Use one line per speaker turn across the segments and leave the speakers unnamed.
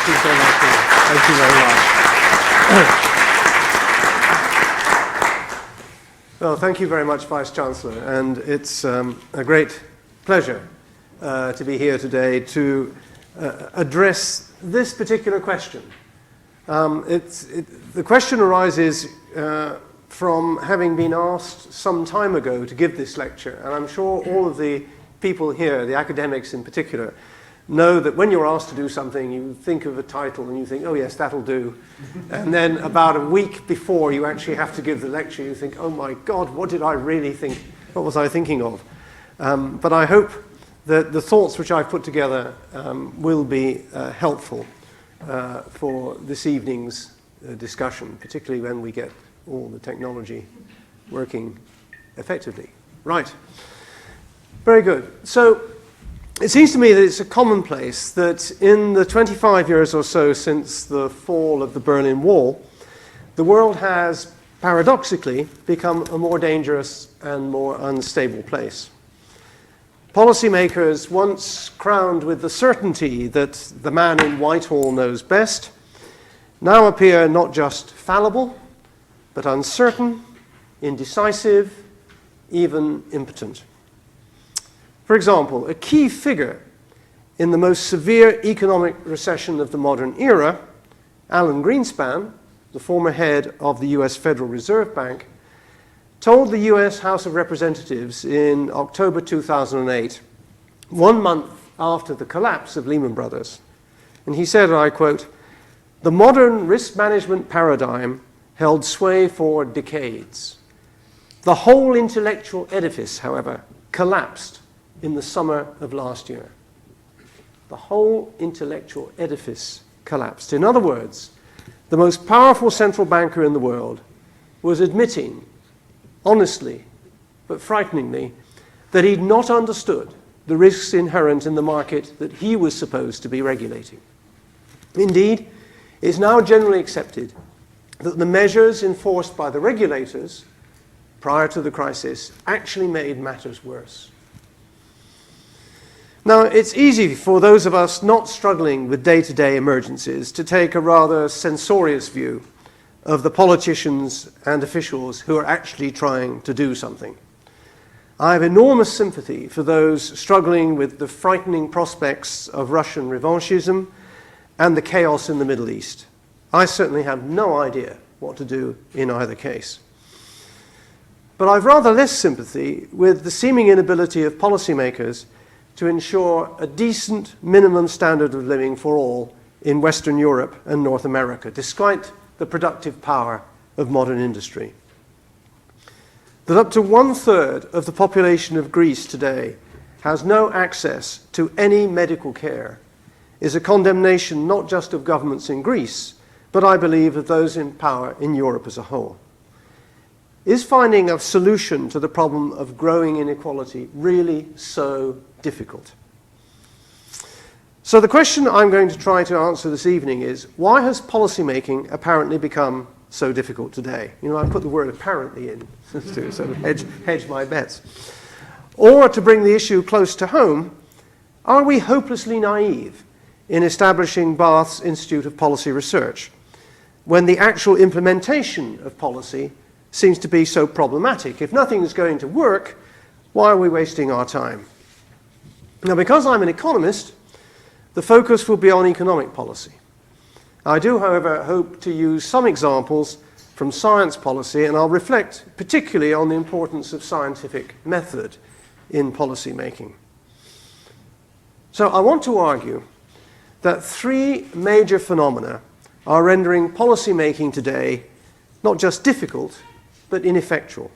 Thank you so much. Thank you very much. Well, thank you very much, Vice-Chancellor, and it's a great pleasure to be here today to address this particular question. The question arises from having been asked some time ago to give this lecture, and I'm sure all of the people here, the academics in particular, know that when you're asked to do something, you think of a title and you think, oh yes, that'll do. And then about a week before you actually have to give the lecture, you think, oh my God, what did I really think? What was I thinking of? But I hope that the thoughts which I've put together will be helpful for this evening's discussion, particularly when we get all the technology working effectively. Right. Very good. So it seems to me that it's a commonplace that in the 25 years or so since the fall of the Berlin Wall, the world has paradoxically become a more dangerous and more unstable place. Policymakers, once crowned with the certainty that the man in Whitehall knows best, now appear not just fallible, but uncertain, indecisive, even impotent. For example, a key figure in the most severe economic recession of the modern era, Alan Greenspan, the former head of the US Federal Reserve Bank, told the US House of Representatives in October 2008, 1 month after the collapse of Lehman Brothers, and he said, and I quote, "The modern risk management paradigm held sway for decades. The whole intellectual edifice, however, collapsed in the summer of last year." The whole intellectual edifice collapsed. In other words, the most powerful central banker in the world was admitting, honestly but frighteningly, that he'd not understood the risks inherent in the market that he was supposed to be regulating. Indeed, it's now generally accepted that the measures enforced by the regulators prior to the crisis actually made matters worse. Now, it's easy for those of us not struggling with day-to-day emergencies to take a rather censorious view of the politicians and officials who are actually trying to do something. I have enormous sympathy for those struggling with the frightening prospects of Russian revanchism and the chaos in the Middle East. I certainly have no idea what to do in either case. But I've rather less sympathy with the seeming inability of policymakers to ensure a decent minimum standard of living for all in Western Europe and North America, despite the productive power of modern industry. That up to 1/3 of the population of Greece today has no access to any medical care is a condemnation not just of governments in Greece, but I believe of those in power in Europe as a whole. Is finding a solution to the problem of growing inequality really so difficult? So the question I'm going to try to answer this evening is, why has policymaking apparently become so difficult today? You know, I put the word apparently in to sort of hedge my bets. Or to bring the issue close to home, are we hopelessly naive in establishing Bath's Institute of Policy Research when the actual implementation of policy seems to be so problematic? If nothing is going to work, why are we wasting our time? Now, because I'm an economist, the focus will be on economic policy. I do, however, hope to use some examples from science policy, and I'll reflect particularly on the importance of scientific method in policy making. So I want to argue that 3 major phenomena are rendering policy making today not just difficult, but ineffectual.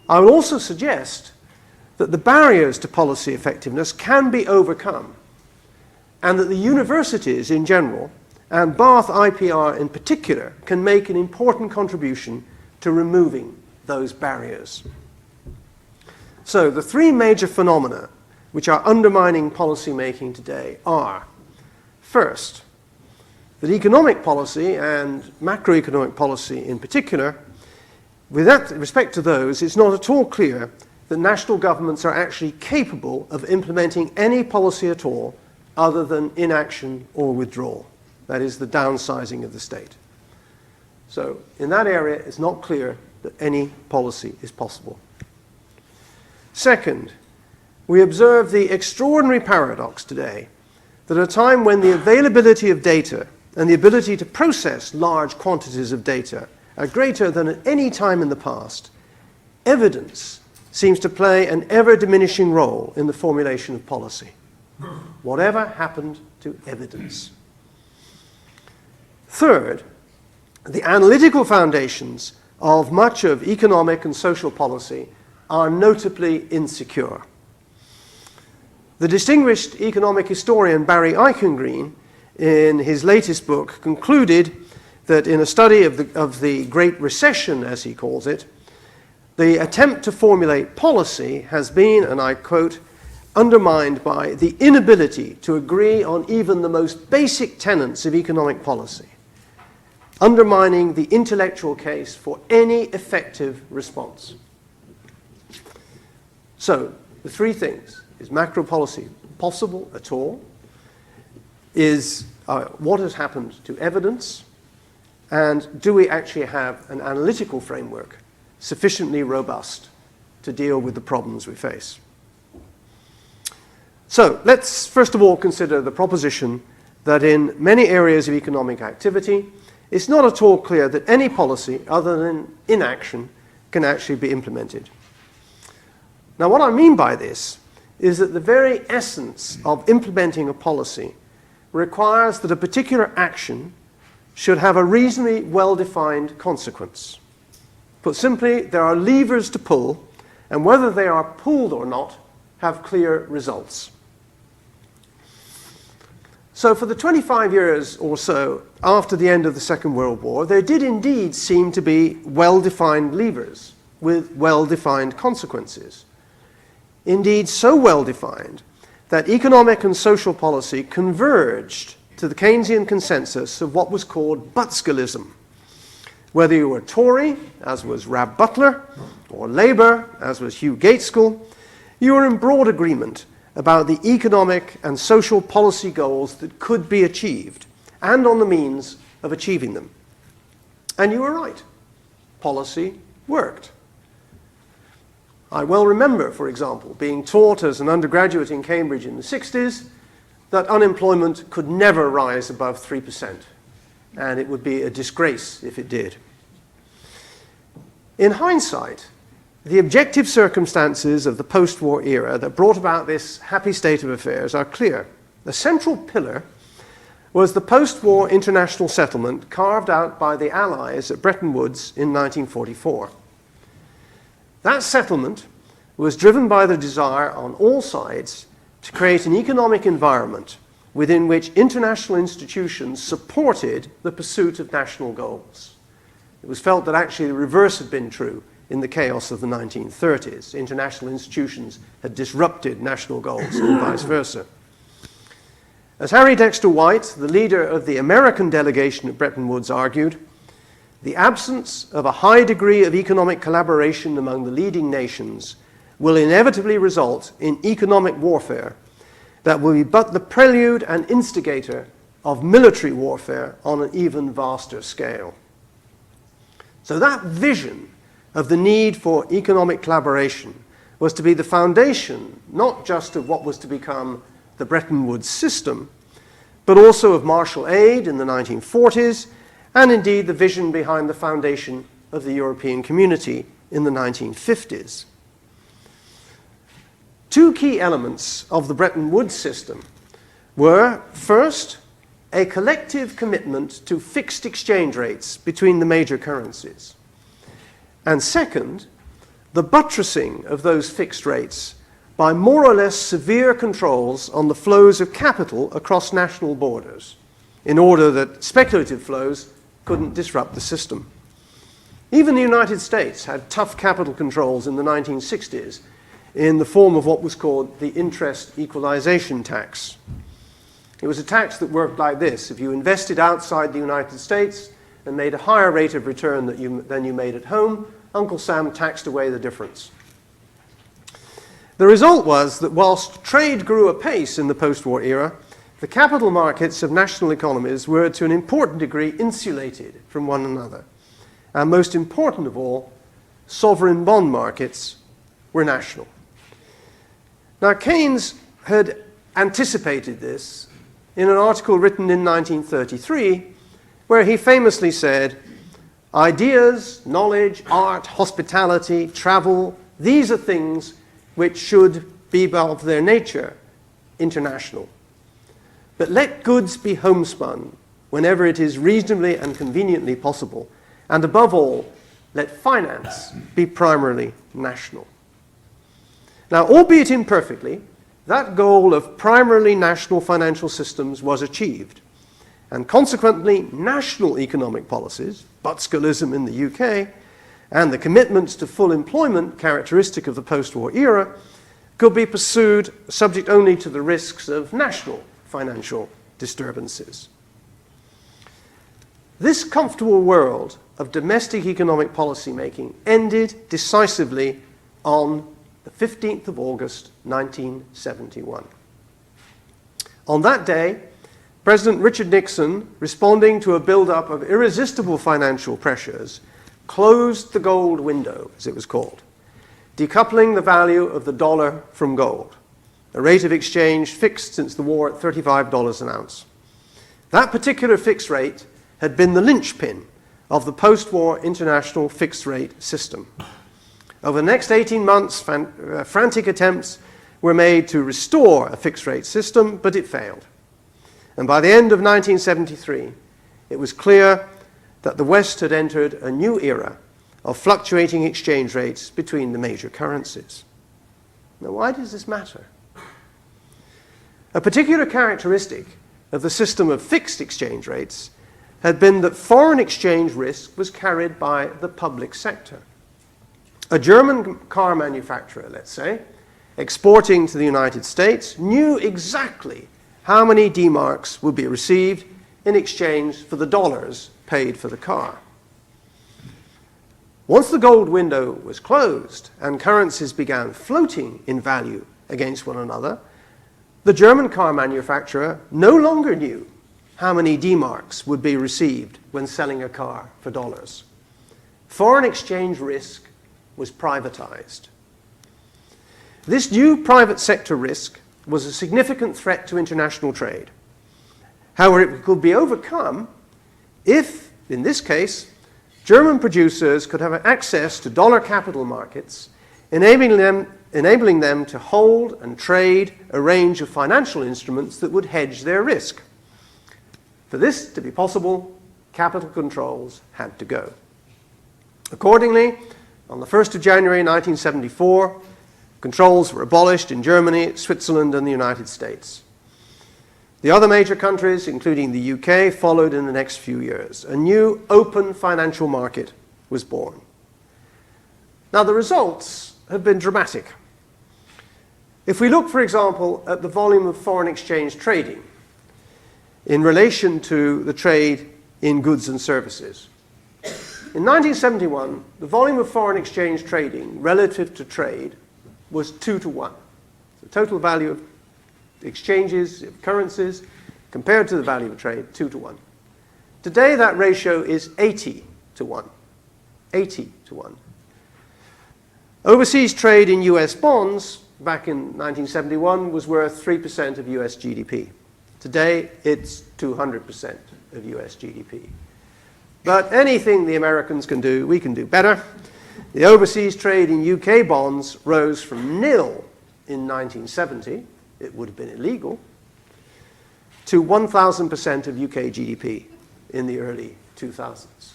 I will also suggest that the barriers to policy effectiveness can be overcome, and that the universities in general, and Bath IPR in particular, can make an important contribution to removing those barriers. So the 3 major phenomena which are undermining policy making today are, first, that economic policy and macroeconomic policy in particular, with respect to those, it's not at all clear that national governments are actually capable of implementing any policy at all other than inaction or withdrawal. that is, the downsizing of the state. So in that area, it's not clear that any policy is possible. Second, we observe the extraordinary paradox today that at a time when the availability of data and the ability to process large quantities of data are greater than at any time in the past, evidence seems to play an ever-diminishing role in the formulation of policy. Whatever happened to evidence? Third, the analytical foundations of much of economic and social policy are notably insecure. The distinguished economic historian Barry Eichengreen, in his latest book, concluded that in a study of the Great Recession, as he calls it, the attempt to formulate policy has been, and I quote, undermined by the inability to agree on even the most basic tenets of economic policy, undermining the intellectual case for any effective response. So, the three things: is macro policy possible at all? Is what has happened to evidence? And do we actually have an analytical framework sufficiently robust to deal with the problems we face? So let's first of all consider the proposition that in many areas of economic activity, it's not at all clear that any policy other than inaction can actually be implemented. Now, what I mean by this is that the very essence of implementing a policy requires that a particular action should have a reasonably well-defined consequence. Put simply, there are levers to pull, and whether they are pulled or not, have clear results. So for the 25 years or so after the end of the Second World War, there did indeed seem to be well-defined levers with well-defined consequences. Indeed, so well-defined that economic and social policy converged to the Keynesian consensus of what was called Butzkelism. Whether you were Tory, as was Rab Butler, or Labour, as was Hugh Gaitskell, you were in broad agreement about the economic and social policy goals that could be achieved, and on the means of achieving them. And you were right. Policy worked. I well remember, for example, being taught as an undergraduate in Cambridge in the 60s that unemployment could never rise above 3%, and it would be a disgrace if it did. In hindsight, the objective circumstances of the post-war era that brought about this happy state of affairs are clear. The central pillar was the post-war international settlement carved out by the Allies at Bretton Woods in 1944. That settlement was driven by the desire on all sides to create an economic environment within which international institutions supported the pursuit of national goals. It was felt that actually the reverse had been true in the chaos of the 1930s. International institutions had disrupted national goals and vice versa. As Harry Dexter White, the leader of the American delegation at Bretton Woods, argued, the absence of a high degree of economic collaboration among the leading nations will inevitably result in economic warfare that will be but the prelude and instigator of military warfare on an even vaster scale. So that vision of the need for economic collaboration was to be the foundation not just of what was to become the Bretton Woods system, but also of Marshall Aid in the 1940s, and indeed the vision behind the foundation of the European Community in the 1950s. Two key elements of the Bretton Woods system were, first, a collective commitment to fixed exchange rates between the major currencies, and second, the buttressing of those fixed rates by more or less severe controls on the flows of capital across national borders, in order that speculative flows couldn't disrupt the system. Even the United States had tough capital controls in the 1960s in the form of what was called the Interest Equalization Tax. It was a tax that worked like this. If you invested outside the United States and made a higher rate of return than you made at home, Uncle Sam taxed away the difference. The result was that whilst trade grew apace in the post-war era, the capital markets of national economies were to an important degree insulated from one another. And most important of all, sovereign bond markets were national. Now, Keynes had anticipated this in an article written in 1933, where he famously said, "Ideas, knowledge, art, hospitality, travel, these are things which should be of their nature international. But let goods be homespun whenever it is reasonably and conveniently possible, and above all, let finance be primarily national." Now, albeit imperfectly, that goal of primarily national financial systems was achieved, and consequently, national economic policies, Butzkellism in the UK, and the commitments to full employment characteristic of the post-war era could be pursued subject only to the risks of national financial disturbances. This comfortable world of domestic economic policy making ended decisively on the 15th of August, 1971. On that day, President Richard Nixon, responding to a build-up of irresistible financial pressures, closed the gold window, as it was called, decoupling the value of the dollar from gold, a rate of exchange fixed since the war at $35 an ounce. That particular fixed rate had been the linchpin of the post-war international fixed rate system. Over the next 18 months, frantic attempts were made to restore a fixed rate system, but it failed. And by the end of 1973, it was clear that the West had entered a new era of fluctuating exchange rates between the major currencies. Now, why does this matter? A particular characteristic of the system of fixed exchange rates had been that foreign exchange risk was carried by the public sector. A German car manufacturer, let's say, exporting to the United States, knew exactly how many D-marks would be received in exchange for the dollars paid for the car. Once the gold window was closed and currencies began floating in value against one another, the German car manufacturer no longer knew how many D-marks would be received when selling a car for dollars. Foreign exchange risk was privatized. This new private sector risk was a significant threat to international trade. However, it could be overcome if, in this case, German producers could have access to dollar capital markets, enabling them to hold and trade a range of financial instruments that would hedge their risk. For this to be possible, capital controls had to go. Accordingly, on the 1st of January 1974, controls were abolished in Germany, Switzerland, and the United States. The other major countries, including the UK, followed in the next few years. A new open financial market was born. Now, the results have been dramatic. If we look, for example, at the volume of foreign exchange trading in relation to the trade in goods and services. In 1971, the volume of foreign exchange trading relative to trade was 2 to 1. The total value of exchanges, of currencies, compared to the value of trade, 2 to 1. Today, that ratio is 80 to 1. 80 to 1. Overseas trade in US bonds back in 1971 was worth 3% of US GDP. Today, it's 200% of US GDP. But anything the Americans can do, we can do better. The overseas trade in UK bonds rose from nil in 1970, it would have been illegal, to 1,000% of UK GDP in the early 2000s.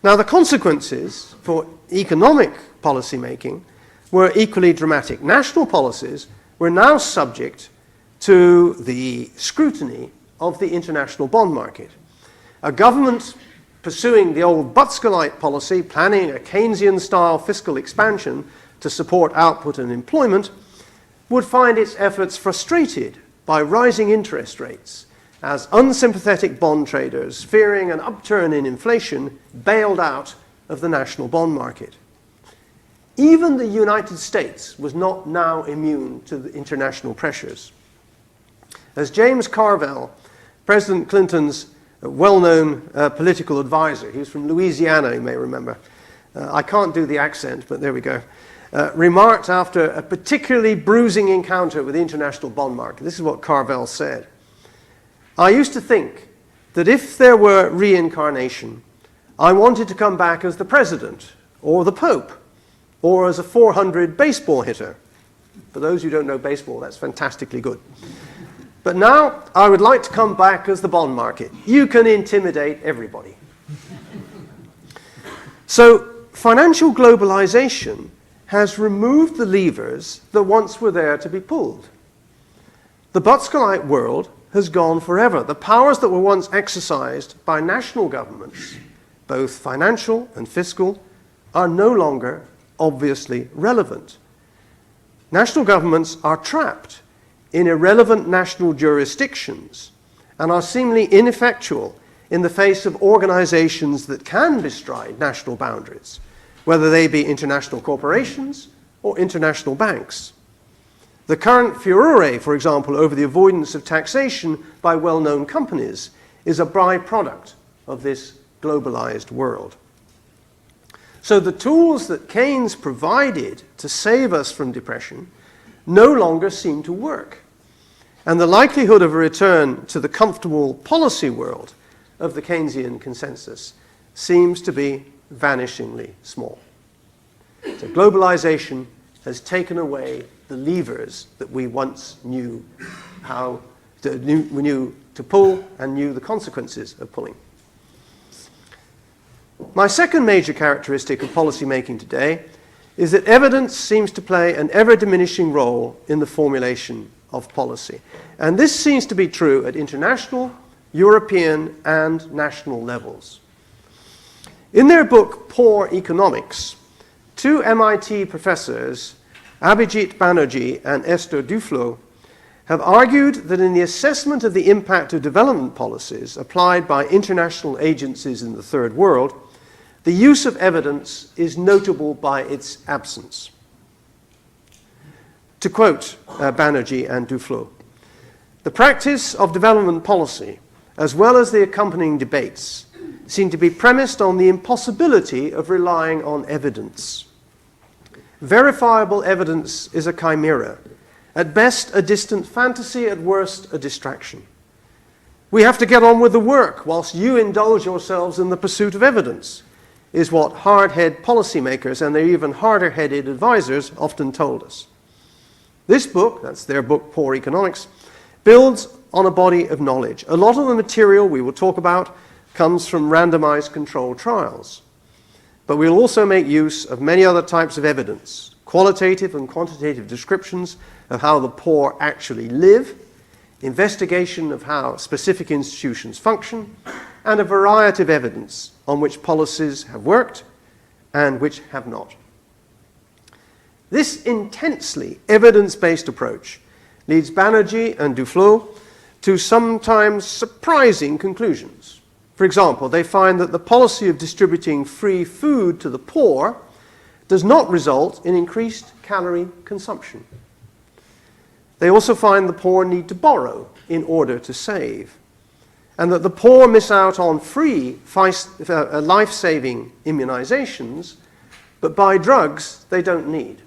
Now, the consequences for economic policy making were equally dramatic. National policies were now subject to the scrutiny of the international bond market. A government pursuing the old Butzkelite policy, planning a Keynesian-style fiscal expansion to support output and employment, would find its efforts frustrated by rising interest rates as unsympathetic bond traders, fearing an upturn in inflation, bailed out of the national bond market. Even the United States was not now immune to the international pressures. as James Carville, President Clinton's well-known political advisor, he was from Louisiana, you may remember. I can't do the accent, but there we go. Remarked after a particularly bruising encounter with the international bond market. This is what Carville said. I used to think that if there were reincarnation, I wanted to come back as the president, or the Pope, or as a 400 baseball hitter. For those who don't know baseball, that's fantastically good. But now, I would like to come back as the bond market. You can intimidate everybody. So, financial globalization has removed the levers that once were there to be pulled. The Butskellite world has gone forever. The powers that were once exercised by national governments, both financial and fiscal, are no longer obviously relevant. National governments are trapped in irrelevant national jurisdictions and are seemingly ineffectual in the face of organizations that can bestride national boundaries, whether they be international corporations or international banks. The current furore, for example, over the avoidance of taxation by well-known companies is a byproduct of this globalized world. So the tools that Keynes provided to save us from depression no longer seem to work. And the likelihood of a return to the comfortable policy world of the Keynesian consensus seems to be vanishingly small. So globalization has taken away the levers that we once knew we knew to pull and knew the consequences of pulling. My second major characteristic of policymaking today is that evidence seems to play an ever-diminishing role in the formulation of policy. And this seems to be true at international, European, and national levels. In their book, Poor Economics, two MIT professors, Abhijit Banerjee and Esther Duflo, have argued that in the assessment of the impact of development policies applied by international agencies in the third world, the use of evidence is notable by its absence. To quote Banerjee and Duflo, the practice of development policy, as well as the accompanying debates, seem to be premised on the impossibility of relying on evidence. Verifiable evidence is a chimera, at best a distant fantasy, at worst a distraction. We have to get on with the work whilst you indulge yourselves in the pursuit of evidence, is what hard-headed policymakers and their even harder-headed advisors often told us. This book, that's their book, Poor Economics, builds on a body of knowledge. A lot of the material we will talk about comes from randomized controlled trials. But we'll also make use of many other types of evidence, qualitative and quantitative descriptions of how the poor actually live, investigation of how specific institutions function, and a variety of evidence on which policies have worked and which have not. This intensely evidence-based approach leads Banerjee and Duflo to sometimes surprising conclusions. For example, they find that the policy of distributing free food to the poor does not result in increased calorie consumption. They also find the poor need to borrow in order to save, and that the poor miss out on free life-saving immunizations, but buy drugs they don't need,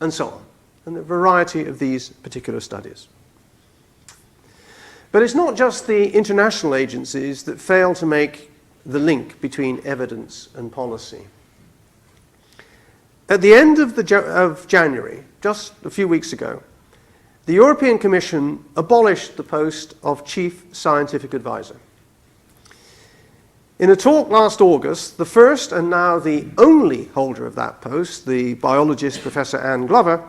and so on, and a variety of these particular studies. But it's not just the international agencies that fail to make the link between evidence and policy. At the end of January, just a few weeks ago, the European Commission abolished the post of Chief Scientific Advisor. In a talk last August, the first and now the only holder of that post, the biologist Professor Anne Glover,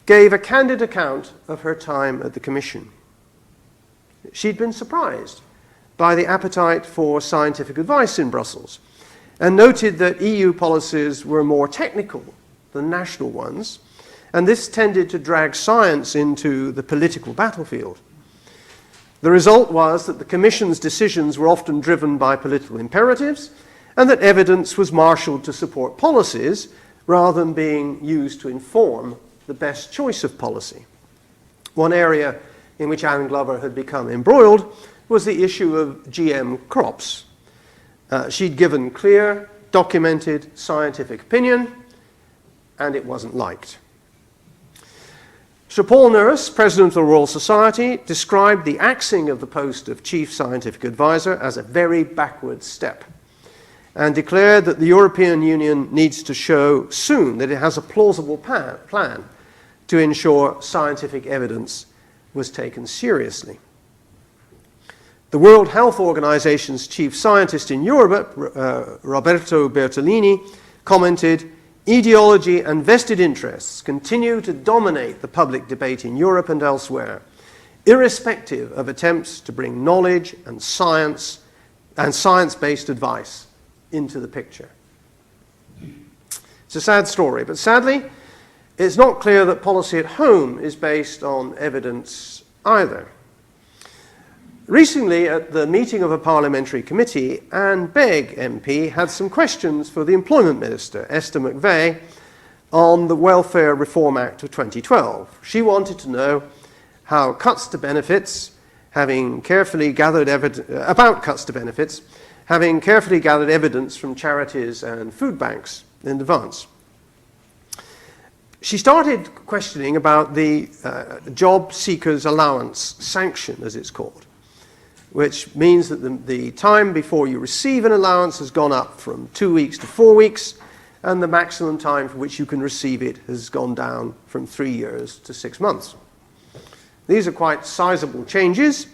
gave a candid account of her time at the Commission. She'd been surprised by the appetite for scientific advice in Brussels and noted that EU policies were more technical than national ones, and this tended to drag science into the political battlefield. The result was that the Commission's decisions were often driven by political imperatives and that evidence was marshaled to support policies rather than being used to inform the best choice of policy. One area in which Anne Glover had become embroiled was the issue of GM crops. She'd given clear, documented scientific opinion, and it wasn't liked. Sir Paul Nurse, President of the Royal Society, described the axing of the post of Chief Scientific Advisor as a very backward step, and declared that the European Union needs to show soon that it has a plausible plan to ensure scientific evidence was taken seriously. The World Health Organization's chief scientist in Europe, Roberto Bertolini, commented, "Ideology and vested interests continue to dominate the public debate in Europe and elsewhere, irrespective of attempts to bring knowledge and science and science-based advice into the picture." It's a sad story, but sadly, it's not clear that policy at home is based on evidence either. Recently, at the meeting of a parliamentary committee, Anne Begg MP had some questions for the Employment Minister, Esther McVey, on the Welfare Reform Act of 2012. She wanted to know how cuts to benefits, having carefully gathered evidence from charities and food banks in advance. She started questioning about the job seekers allowance sanction, as it's called, which means that the time before you receive an allowance has gone up from 2 weeks to 4 weeks, and the maximum time for which you can receive it has gone down from 3 years to 6 months. These are quite sizable changes.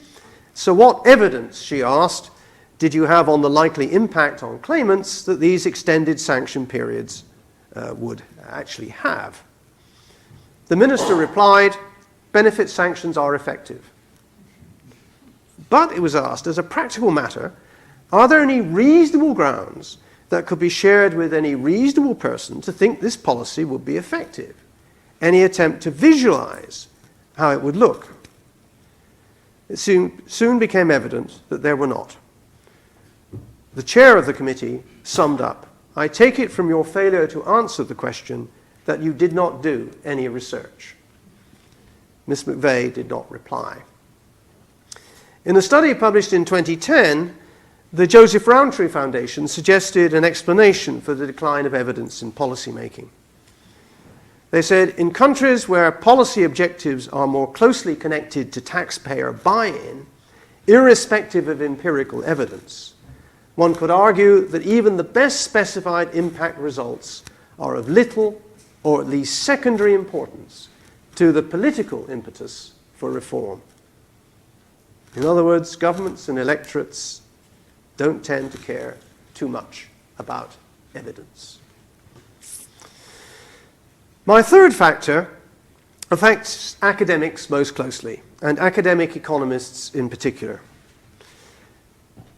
So what evidence, she asked, did you have on the likely impact on claimants that these extended sanction periods would actually have? The minister replied, benefit sanctions are effective. But it was asked, as a practical matter, are there any reasonable grounds that could be shared with any reasonable person to think this policy would be effective? Any attempt to visualize how it would look? It soon became evident that there were not. The chair of the committee summed up, "I take it from your failure to answer the question that you did not do any research." Ms. McVey did not reply. In a study published in 2010, the Joseph Rowntree Foundation suggested an explanation for the decline of evidence in policymaking. They said, in countries where policy objectives are more closely connected to taxpayer buy-in, irrespective of empirical evidence, one could argue that even the best specified impact results are of little or at least secondary importance to the political impetus for reform. In other words, governments and electorates don't tend to care too much about evidence. My third factor affects academics most closely, and academic economists in particular.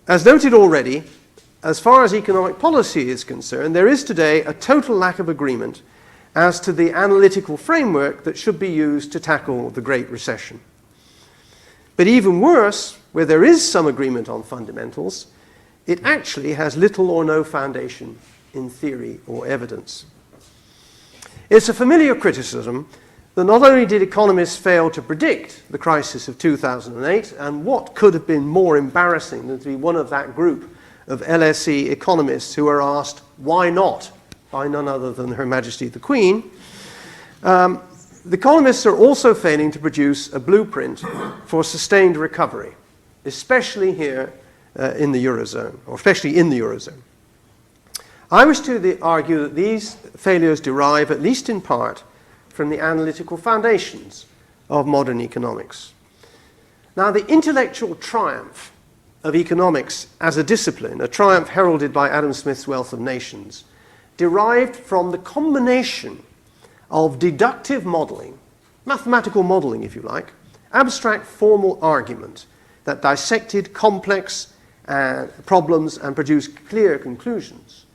As noted already, as far as economic policy is concerned, there is today a total lack of agreement as to the analytical framework that should be used to tackle the Great Recession. But even worse, where there is some agreement on fundamentals, it actually has little or no foundation in theory or evidence. It's a familiar criticism that not only did economists fail to predict the crisis of 2008, and what could have been more embarrassing than to be one of that group of LSE economists who are asked, why not, by none other than Her Majesty the Queen, the economists are also failing to produce a blueprint for sustained recovery, especially here in the Eurozone, or especially in the Eurozone. I wish to argue that these failures derive, at least in part, from the analytical foundations of modern economics. Now, the intellectual triumph of economics as a discipline, a triumph heralded by Adam Smith's Wealth of Nations, derived from the combination of deductive modeling, mathematical modeling if you like, abstract formal argument that dissected complex problems and produced clear conclusions.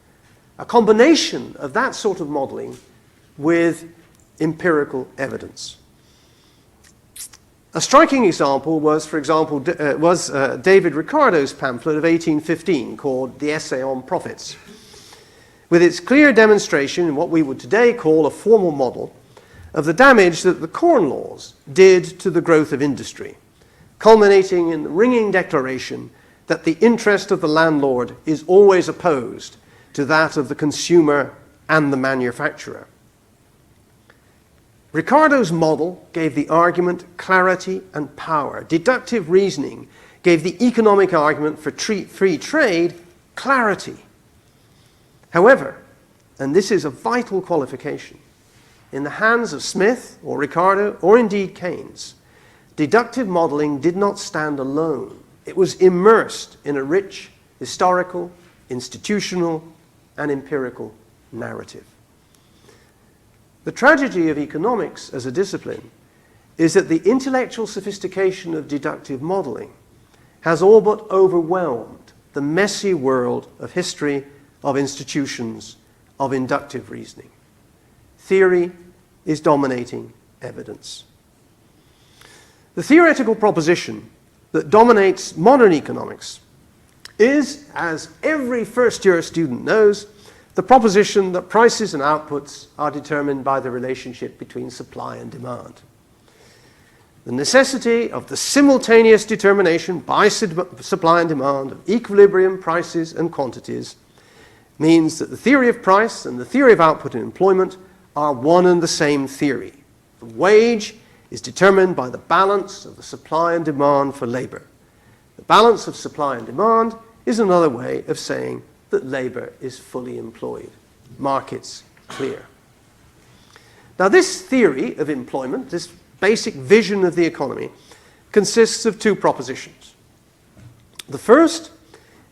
A combination of that sort of modeling with empirical evidence. A striking example was, for example, David Ricardo's pamphlet of 1815 called The Essay on Profits, with its clear demonstration in what we would today call a formal model of the damage that the Corn Laws did to the growth of industry, culminating in the ringing declaration that the interest of the landlord is always opposed to that of the consumer and the manufacturer. Ricardo's model gave the argument clarity and power. Deductive reasoning gave the economic argument for free trade clarity. However, and this is a vital qualification, in the hands of Smith or Ricardo or indeed Keynes, deductive modeling did not stand alone. It was immersed in a rich historical, institutional, and empirical narrative. The tragedy of economics as a discipline is that the intellectual sophistication of deductive modeling has all but overwhelmed the messy world of history, of institutions, of inductive reasoning. Theory is dominating evidence. The theoretical proposition that dominates modern economics is, as every first-year student knows, the proposition that prices and outputs are determined by the relationship between supply and demand. The necessity of the simultaneous determination by supply and demand of equilibrium prices and quantities means that the theory of price and the theory of output and employment are one and the same theory. The wage is determined by the balance of the supply and demand for labor. The balance of supply and demand is another way of saying that labor is fully employed. Markets clear. Now, this theory of employment, this basic vision of the economy, consists of two propositions. The first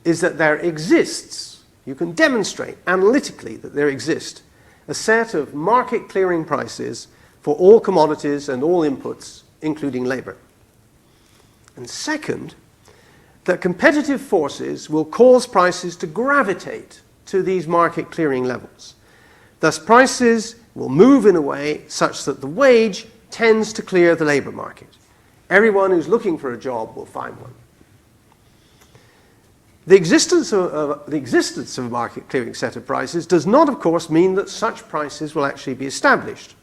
is that there exists, you can demonstrate analytically that there exists, a set of market clearing prices for all commodities and all inputs, including labor. And second, that competitive forces will cause prices to gravitate to these market clearing levels. Thus, prices will move in a way such that the wage tends to clear the labor market. Everyone who's looking for a job will find one. The existence of a market clearing set of prices does not, of course, mean that such prices will actually be established.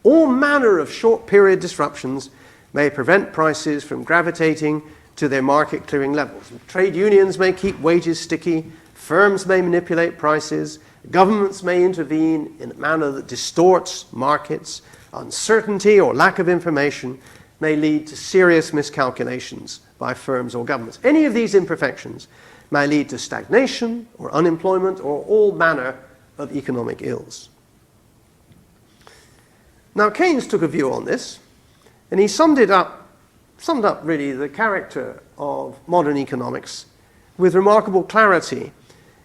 All manner of short period disruptions may prevent prices from gravitating to their market clearing levels. Trade unions may keep wages sticky, firms may manipulate prices, governments may intervene in a manner that distorts markets, uncertainty or lack of information may lead to serious miscalculations by firms or governments. Any of these imperfections may lead to stagnation or unemployment or all manner of economic ills. Now, Keynes took a view on this, and he summed up really the character of modern economics with remarkable clarity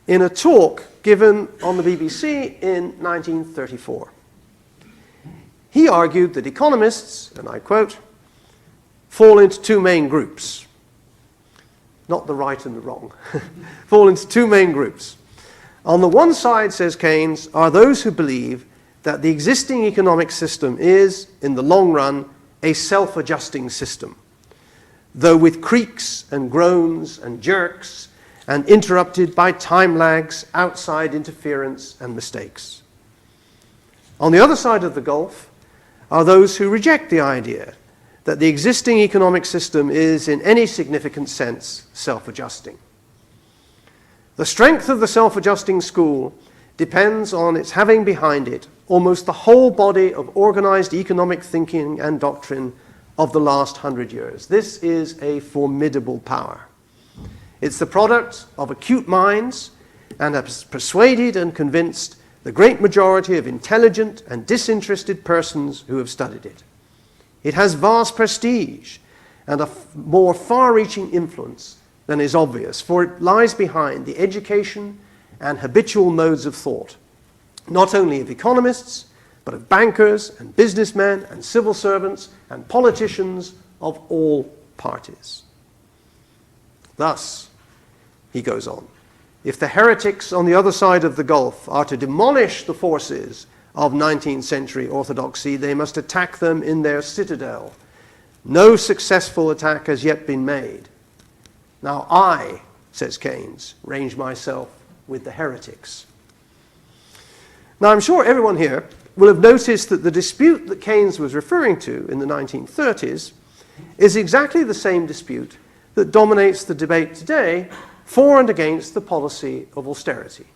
in a talk given on the BBC in 1934. He argued that economists, and I quote, fall into two main groups. Not the right and the wrong. Fall into two main groups. On the one side, says Keynes, are those who believe that the existing economic system is, in the long run, a self-adjusting system, though with creaks and groans and jerks and interrupted by time lags, outside interference and mistakes. On the other side of the gulf are those who reject the idea that the existing economic system is in any significant sense self-adjusting. The strength of the self-adjusting school depends on its having behind it almost the whole body of organized economic thinking and doctrine of the last 100 years. This is a formidable power. It's the product of acute minds and has persuaded and convinced the great majority of intelligent and disinterested persons who have studied it. It has vast prestige and a more far-reaching influence than is obvious, for it lies behind the education and habitual modes of thought, not only of economists, but of bankers and businessmen and civil servants and politicians of all parties. Thus, he goes on, if the heretics on the other side of the gulf are to demolish the forces of 19th century orthodoxy, they must attack them in their citadel. No successful attack has yet been made. Now I, says Keynes, range myself with the heretics. Now I'm sure everyone here will have noticed that the dispute that Keynes was referring to in the 1930s is exactly the same dispute that dominates the debate today for and against the policy of austerity.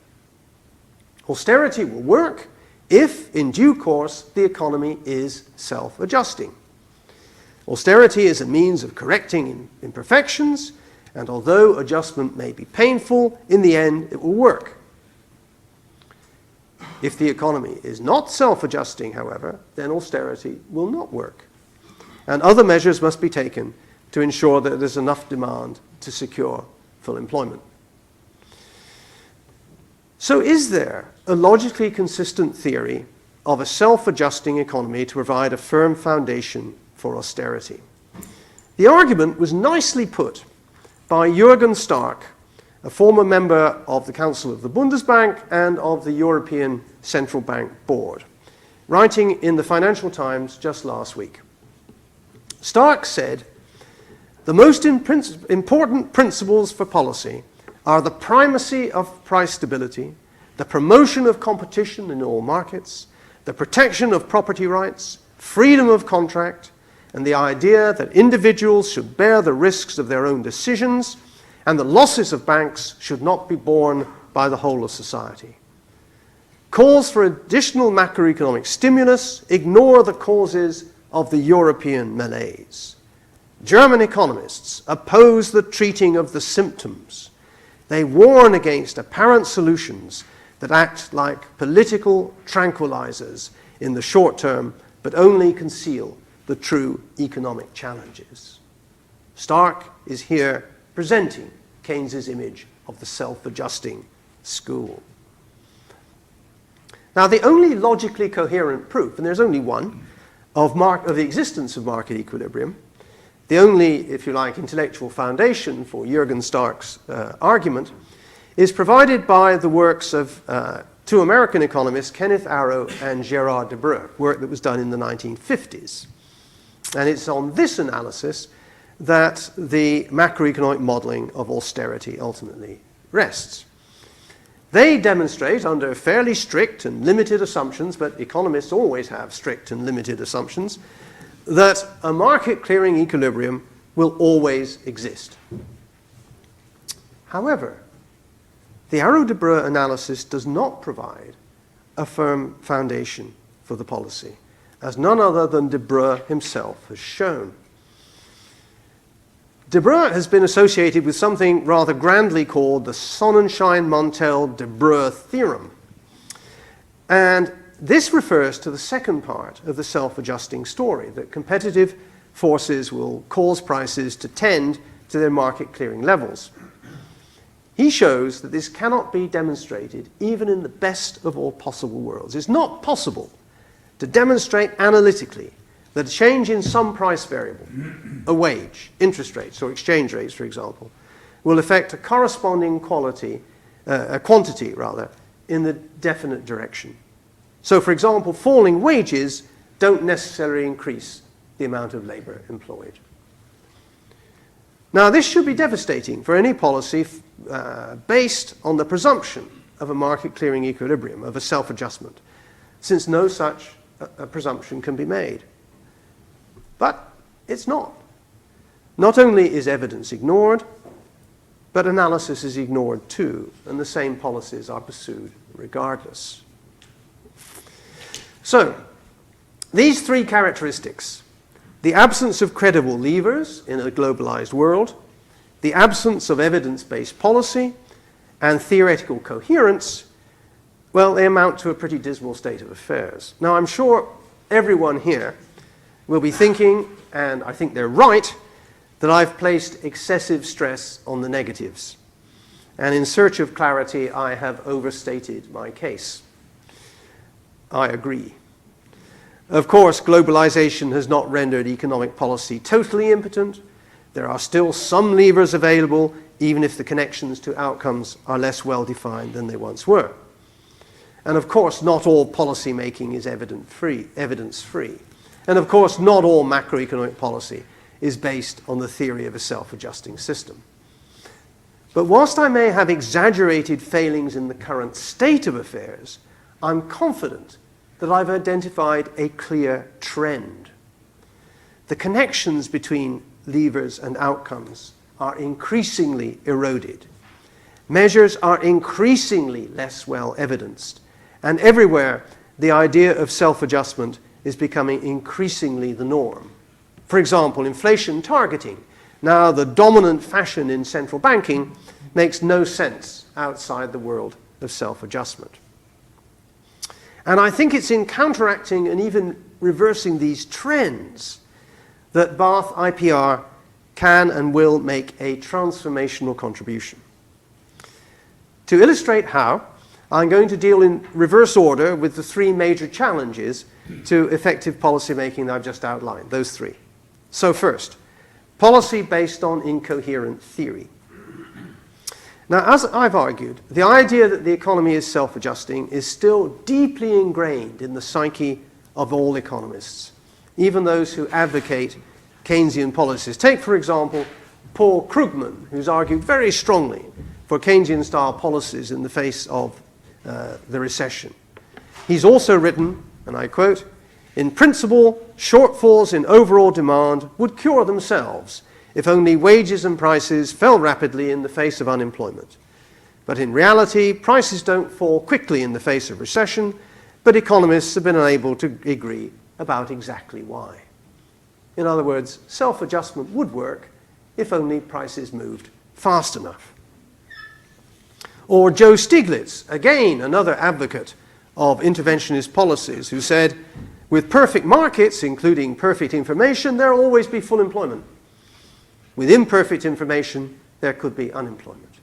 Austerity will work if, in due course, the economy is self-adjusting. Austerity is a means of correcting imperfections, and although adjustment may be painful, in the end it will work. If the economy is not self-adjusting, however, then austerity will not work, and other measures must be taken to ensure that there's enough demand to secure full employment. So is there a logically consistent theory of a self-adjusting economy to provide a firm foundation for austerity? The argument was nicely put by Jürgen Stark, a former member of the Council of the Bundesbank and of the European Central Bank Board, writing in the Financial Times just last week. Stark said, "The most important principles for policy are the primacy of price stability, the promotion of competition in all markets, the protection of property rights, freedom of contract, and the idea that individuals should bear the risks of their own decisions, and the losses of banks should not be borne by the whole of society. Calls for additional macroeconomic stimulus ignore the causes of the European malaise. German economists oppose the treating of the symptoms. They warn against apparent solutions that act like political tranquilizers in the short term, but only conceal the true economic challenges." Stark is here presenting Keynes's image of the self-adjusting school. Now, the only logically coherent proof, and there's only one, of the existence of market equilibrium, the only, if you like, intellectual foundation for Jürgen Stark's argument, is provided by the works of two American economists, Kenneth Arrow and Gérard Debreu, work that was done in the 1950s. And it's on this analysis that the macroeconomic modeling of austerity ultimately rests. They demonstrate, under fairly strict and limited assumptions, but economists always have strict and limited assumptions, that a market clearing equilibrium will always exist. However, the Arrow-Debreu analysis does not provide a firm foundation for the policy, as none other than Debreu himself has shown. Debreu has been associated with something rather grandly called the Sonnenschein-Montel-Debreu theorem. And this refers to the second part of the self-adjusting story, that competitive forces will cause prices to tend to their market clearing levels. He shows that this cannot be demonstrated even in the best of all possible worlds. It's not possible to demonstrate analytically that a change in some price variable, a wage, interest rates, or exchange rates, for example, will affect a corresponding quantity in the definite direction. So, for example, falling wages don't necessarily increase the amount of labor employed. Now, this should be devastating for any policy based on the presumption of a market clearing equilibrium, of a self-adjustment, since no such presumption can be made. But it's not. Not only is evidence ignored, but analysis is ignored too, and the same policies are pursued regardless. So, these three characteristics, the absence of credible levers in a globalized world, the absence of evidence-based policy, and theoretical coherence, well, they amount to a pretty dismal state of affairs. Now, I'm sure everyone here will be thinking, and I think they're right, that I've placed excessive stress on the negatives. And in search of clarity, I have overstated my case. I agree. Of course, globalization has not rendered economic policy totally impotent. There are still some levers available, even if the connections to outcomes are less well defined than they once were. And of course, not all policy making is evidence-free. And of course, not all macroeconomic policy is based on the theory of a self-adjusting system. But whilst I may have exaggerated failings in the current state of affairs, I'm confident that I've identified a clear trend. The connections between levers and outcomes are increasingly eroded. Measures are increasingly less well evidenced, and everywhere the idea of self-adjustment is becoming increasingly the norm. For example, inflation targeting, now the dominant fashion in central banking, makes no sense outside the world of self-adjustment. And I think it's in counteracting and even reversing these trends that Bath IPR can and will make a transformational contribution. To illustrate how, I'm going to deal in reverse order with the three major challenges to effective policy making that I've just outlined, those three. So first, policy based on incoherent theory. Now, as I've argued, the idea that the economy is self-adjusting is still deeply ingrained in the psyche of all economists, even those who advocate Keynesian policies. Take, for example, Paul Krugman, who's argued very strongly for Keynesian-style policies in the face of the recession. He's also written, and I quote, "In principle, shortfalls in overall demand would cure themselves if only wages and prices fell rapidly in the face of unemployment. But in reality, prices don't fall quickly in the face of recession, but economists have been unable to agree about exactly why." In other words, self-adjustment would work if only prices moved fast enough. Or Joe Stiglitz, again another advocate of interventionist policies, who said, "With perfect markets, including perfect information, there will always be full employment. With imperfect information, there could be unemployment."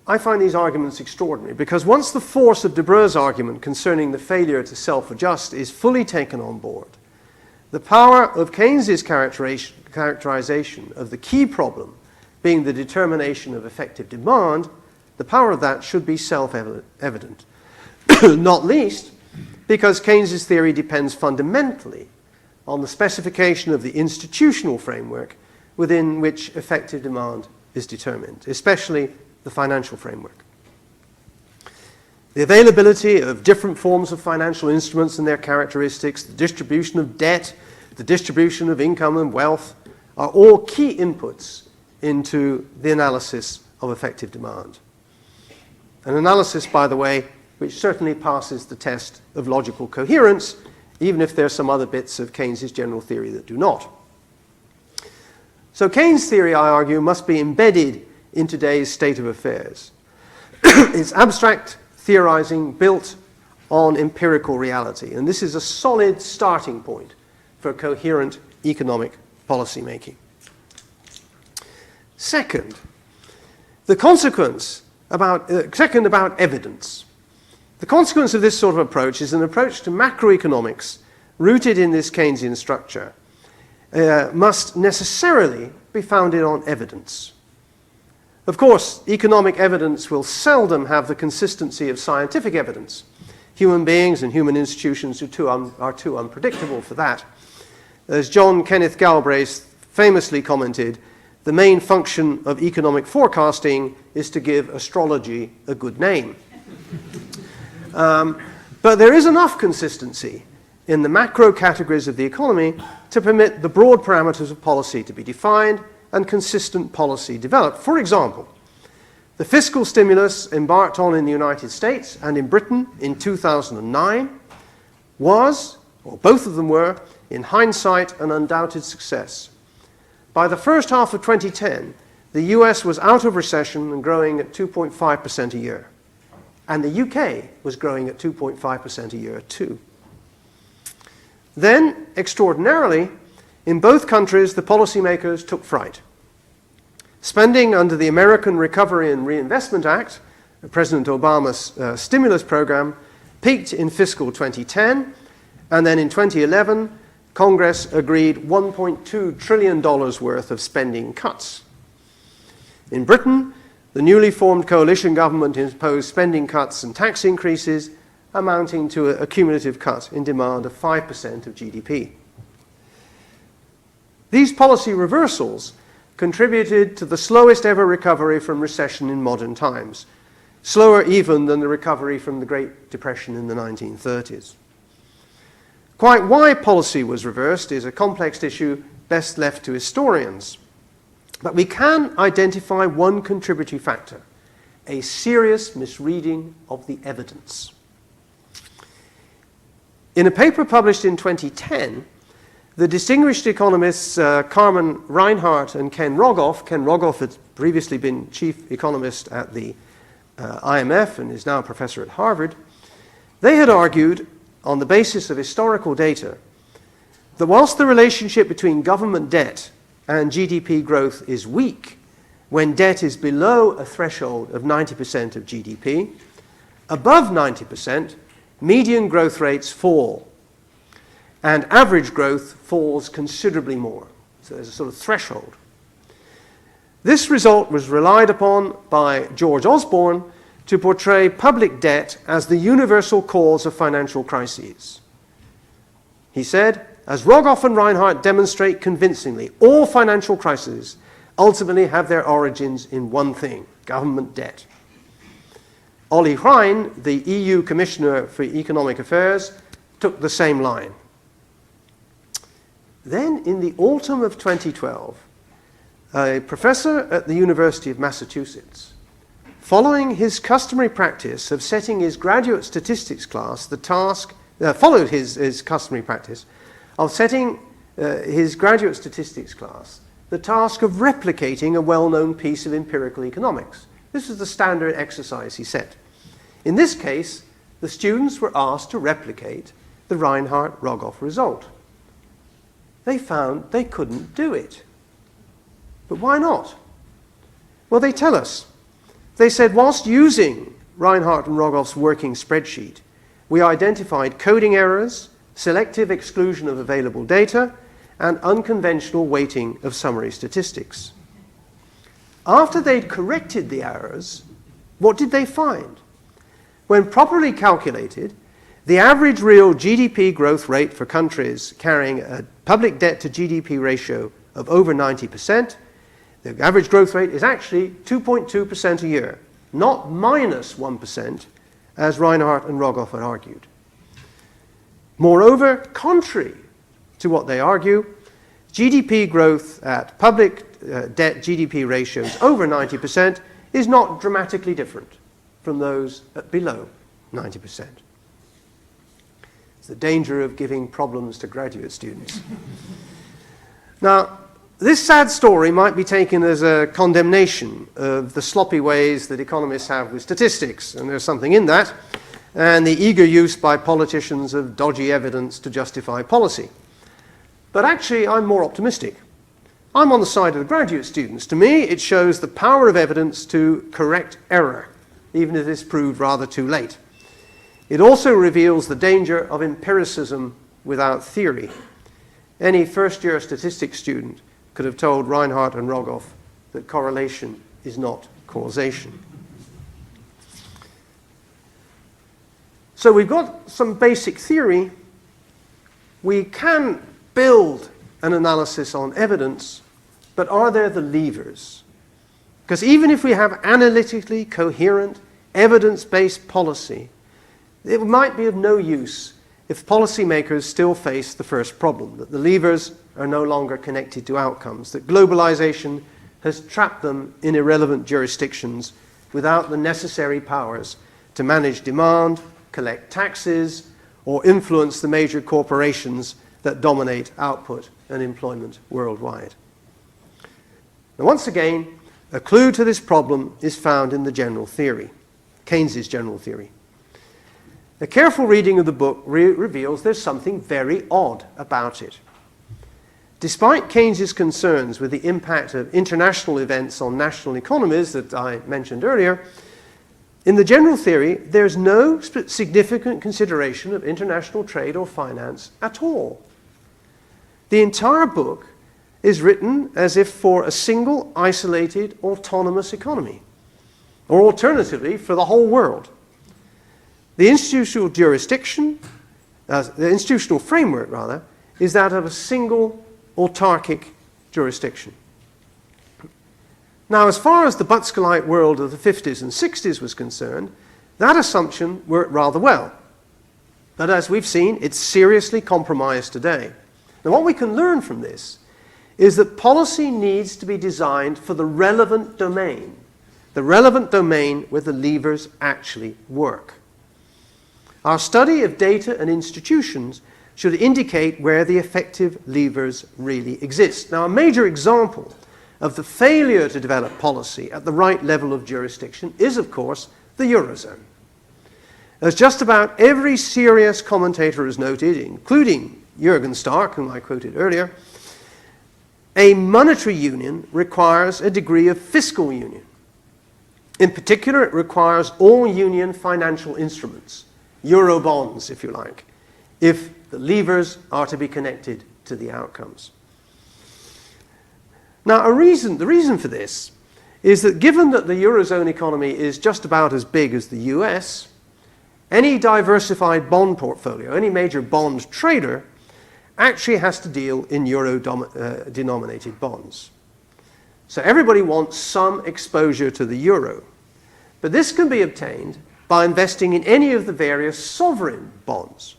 I find these arguments extraordinary because once the force of Debreu's argument concerning the failure to self-adjust is fully taken on board, the power of Keynes's characterization of the key problem being the determination of effective demand, the power of that should be self-evident. Not least because Keynes's theory depends fundamentally on the specification of the institutional framework within which effective demand is determined, especially the financial framework. The availability of different forms of financial instruments and their characteristics, the distribution of debt, the distribution of income and wealth, are all key inputs into the analysis of effective demand. An analysis, by the way, which certainly passes the test of logical coherence, even if there are some other bits of Keynes's general theory that do not. So Keynes' theory, I argue, must be embedded in today's state of affairs. It's abstract theorizing built on empirical reality, and this is a solid starting point for coherent economic policy making. Second, about evidence. The consequence of this sort of approach is an approach to macroeconomics rooted in this Keynesian structure must necessarily be founded on evidence. Of course, economic evidence will seldom have the consistency of scientific evidence. Human beings and human institutions are too unpredictable for that. As John Kenneth Galbraith famously commented, the main function of economic forecasting is to give astrology a good name. But there is enough consistency in the macro categories of the economy to permit the broad parameters of policy to be defined and consistent policy developed. For example, the fiscal stimulus embarked on in the United States and in Britain in 2009 was, or both of them were, in hindsight, an undoubted success. By the first half of 2010, the US was out of recession and growing at 2.5% a year. And the UK was growing at 2.5% a year too. Then, extraordinarily, in both countries, the policymakers took fright. Spending under the American Recovery and Reinvestment Act, President Obama's stimulus program, peaked in fiscal 2010, and then in 2011, Congress agreed $1.2 trillion worth of spending cuts. In Britain, the newly formed coalition government imposed spending cuts and tax increases amounting to a cumulative cut in demand of 5% of GDP. These policy reversals contributed to the slowest ever recovery from recession in modern times. slower even than the recovery from the Great Depression in the 1930s. Quite why policy was reversed is a complex issue best left to historians. But we can identify one contributory factor: a serious misreading of the evidence. In a paper published in 2010, the distinguished economists Carmen Reinhart and Ken Rogoff had previously been chief economist at the IMF and is now a professor at Harvard. They had argued, on the basis of historical data, that whilst the relationship between government debt and GDP growth is weak when debt is below a threshold of 90% of GDP, above 90%, median growth rates fall, and average growth falls considerably more. So there's a sort of threshold. This result was relied upon by George Osborne to portray public debt as the universal cause of financial crises. He said, as Rogoff and Reinhart demonstrate convincingly, all financial crises ultimately have their origins in one thing: government debt. Olli Rehn, the EU Commissioner for Economic Affairs, took the same line. Then, in the autumn of 2012, a professor at the University of Massachusetts, following his customary practice of setting his graduate statistics class the task, followed his customary practice of setting his graduate statistics class the task of replicating a well-known piece of empirical economics. This is the standard exercise he set. In this case, the students were asked to replicate the Reinhart-Rogoff result. They found they couldn't do it. But why not? Well, they tell us. They said, whilst using Reinhart and Rogoff's working spreadsheet, we identified coding errors, selective exclusion of available data, and unconventional weighting of summary statistics. After they'd corrected the errors, what did they find? When properly calculated, the average real GDP growth rate for countries carrying a public debt to GDP ratio of over 90%, the average growth rate is actually 2.2% a year, not minus 1%, as Reinhart and Rogoff had argued. Moreover, contrary to what they argue, GDP growth at public debt GDP ratios over 90% is not dramatically different from those at below 90%. It's the danger of giving problems to graduate students. Now, this sad story might be taken as a condemnation of the sloppy ways that economists have with statistics, and there's something in that, and the eager use by politicians of dodgy evidence to justify policy. But actually, I'm more optimistic. I'm on the side of the graduate students. To me, it shows the power of evidence to correct error, even if it is proved rather too late. It also reveals the danger of empiricism without theory. Any first-year statistics student could have told Reinhart and Rogoff that correlation is not causation. So we've got some basic theory. We can build an analysis on evidence, but are there the levers? Because even if we have analytically coherent, evidence-based policy, it might be of no use if policymakers still face the first problem, that the levers are no longer connected to outcomes, that globalization has trapped them in irrelevant jurisdictions without the necessary powers to manage demand, collect taxes, or influence the major corporations that dominate output and employment worldwide. Now, once again, a clue to this problem is found in the general theory, Keynes's general theory. A careful reading of the book reveals there's something very odd about it. Despite Keynes's concerns with the impact of international events on national economies that I mentioned earlier, in the general theory, there's no significant consideration of international trade or finance at all. The entire book is written as if for a single, isolated, autonomous economy, or alternatively, for the whole world. The institutional jurisdiction, the institutional framework, rather, is that of a single autarkic jurisdiction. Now, as far as the Butskellite world of the 50s and 60s was concerned, that assumption worked rather well. But as we've seen, it's seriously compromised today. Now, what we can learn from this is that policy needs to be designed for the relevant domain where the levers actually work. Our study of data and institutions should indicate where the effective levers really exist. Now, a major example of the failure to develop policy at the right level of jurisdiction is, of course, the Eurozone. As just about every serious commentator has noted, including Jürgen Stark, whom I quoted earlier, a monetary union requires a degree of fiscal union. In particular, it requires all union financial instruments, euro bonds, if you like, if the levers are to be connected to the outcomes. Now, the reason for this is that given that the Eurozone economy is just about as big as the US, any diversified bond portfolio, any major bond trader, actually has to deal in euro-denominated bonds. So everybody wants some exposure to the euro. But this can be obtained by investing in any of the various sovereign bonds.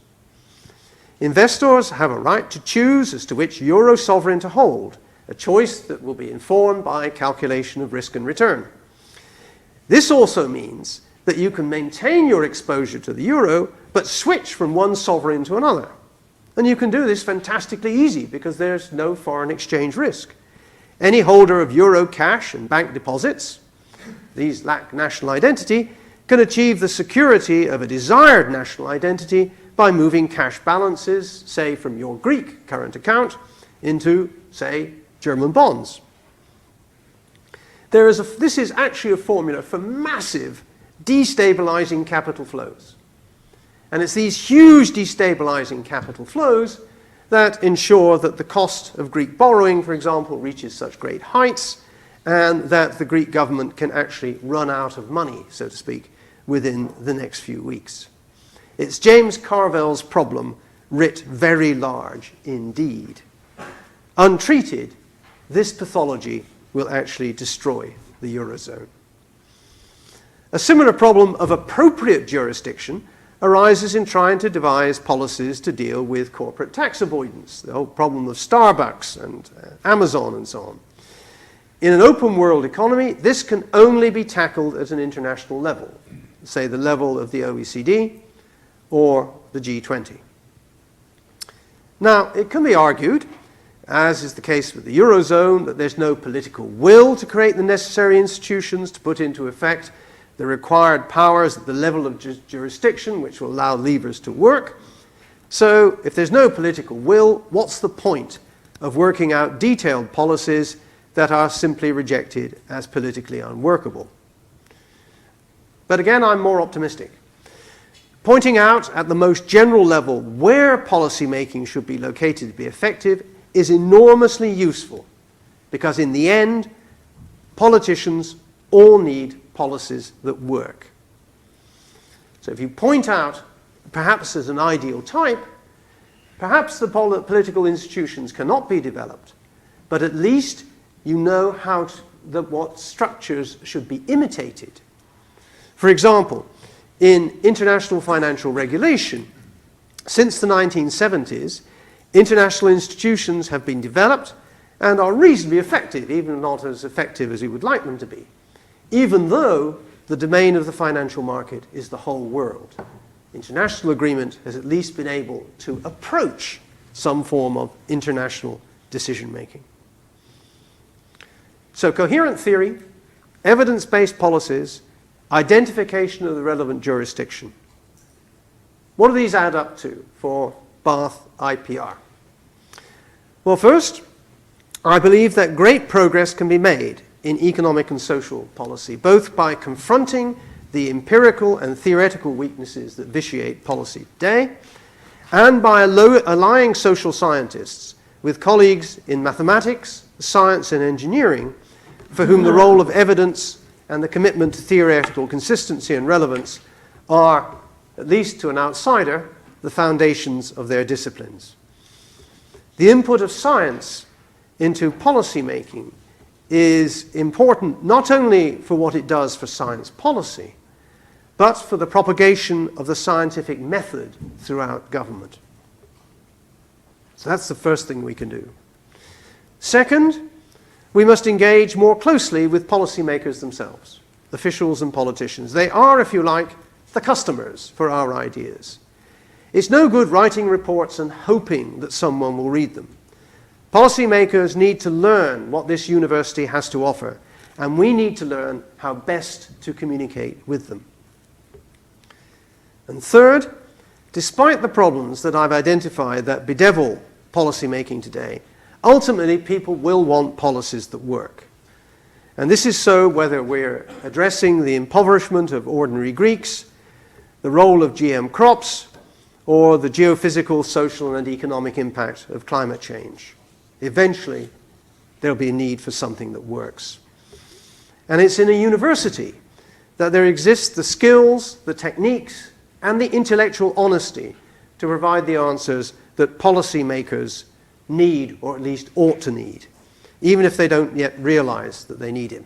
Investors have a right to choose as to which euro sovereign to hold, a choice that will be informed by calculation of risk and return. This also means that you can maintain your exposure to the euro, but switch from one sovereign to another. And you can do this fantastically easy because there's no foreign exchange risk. Any holder of euro cash and bank deposits, these lack national identity, can achieve the security of a desired national identity by moving cash balances, say from your Greek current account, into, say, German bonds. This is actually a formula for massive destabilizing capital flows. And it's these huge destabilizing capital flows that ensure that the cost of Greek borrowing, for example, reaches such great heights, and that the Greek government can actually run out of money, so to speak, within the next few weeks. It's James Carville's problem writ very large indeed. Untreated, this pathology will actually destroy the Eurozone. A similar problem of appropriate jurisdiction arises in trying to devise policies to deal with corporate tax avoidance, the whole problem of Starbucks and Amazon and so on. In an open world economy, this can only be tackled at an international level, say the level of the OECD or the G20. Now, it can be argued, as is the case with the Eurozone, that there's no political will to create the necessary institutions to put into effect the required powers at the level of jurisdiction which will allow levers to work. So if there's no political will, what's the point of working out detailed policies that are simply rejected as politically unworkable? But again, I'm more optimistic. Pointing out at the most general level where policy making should be located to be effective is enormously useful, because in the end, politicians all need policies that work. So if you point out, perhaps as an ideal type, perhaps the political institutions cannot be developed, but at least you know what structures should be imitated. For example, in international financial regulation, since the 1970s, international institutions have been developed and are reasonably effective, even not as effective as we would like them to be, even though the domain of the financial market is the whole world. International agreement has at least been able to approach some form of international decision-making. So coherent theory, evidence-based policies, identification of the relevant jurisdiction. What do these add up to for Bath IPR? Well, first, I believe that great progress can be made in economic and social policy, both by confronting the empirical and theoretical weaknesses that vitiate policy today, and by allying social scientists with colleagues in mathematics, science, and engineering, for whom the role of evidence and the commitment to theoretical consistency and relevance are, at least to an outsider, the foundations of their disciplines. The input of science into policy making is important not only for what it does for science policy, but for the propagation of the scientific method throughout government. So that's the first thing we can do. Second, we must engage more closely with policymakers themselves, officials and politicians. They are, if you like, the customers for our ideas. It's no good writing reports and hoping that someone will read them. Policymakers need to learn what this university has to offer, and we need to learn how best to communicate with them. And third, despite the problems that I've identified that bedevil policymaking today, ultimately people will want policies that work. And this is so whether we're addressing the impoverishment of ordinary Greeks, the role of GM crops, or the geophysical, social, and economic impact of climate change. Eventually, there'll be a need for something that works. And it's in a university that there exists the skills, the techniques, and the intellectual honesty to provide the answers that policymakers need, or at least ought to need, even if they don't yet realize that they need him.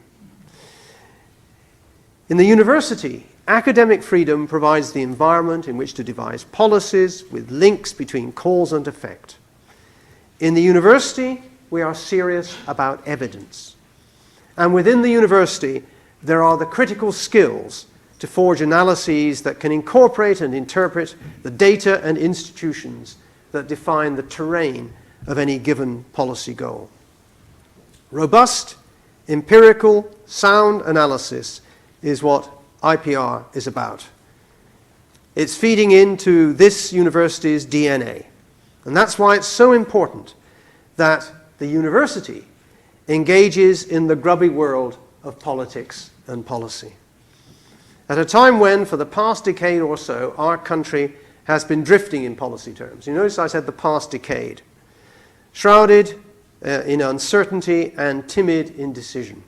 In the university, academic freedom provides the environment in which to devise policies with links between cause and effect. In the university, we are serious about evidence. And within the university, there are the critical skills to forge analyses that can incorporate and interpret the data and institutions that define the terrain of any given policy goal. Robust, empirical, sound analysis is what IPR is about. It's feeding into this university's DNA. And that's why it's so important that the university engages in the grubby world of politics and policy. At a time when, for the past decade or so, our country has been drifting in policy terms. You notice I said the past decade. Shrouded in uncertainty and timid indecision.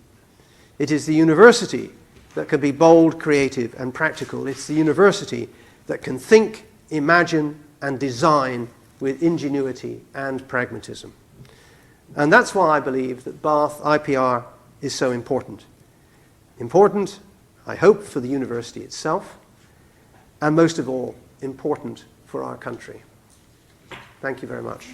It is the university that can be bold, creative, and practical. It's the university that can think, imagine, and design with ingenuity and pragmatism. And that's why I believe that Bath IPR is so important. Important, I hope, for the university itself, and most of all, important for our country. Thank you very much.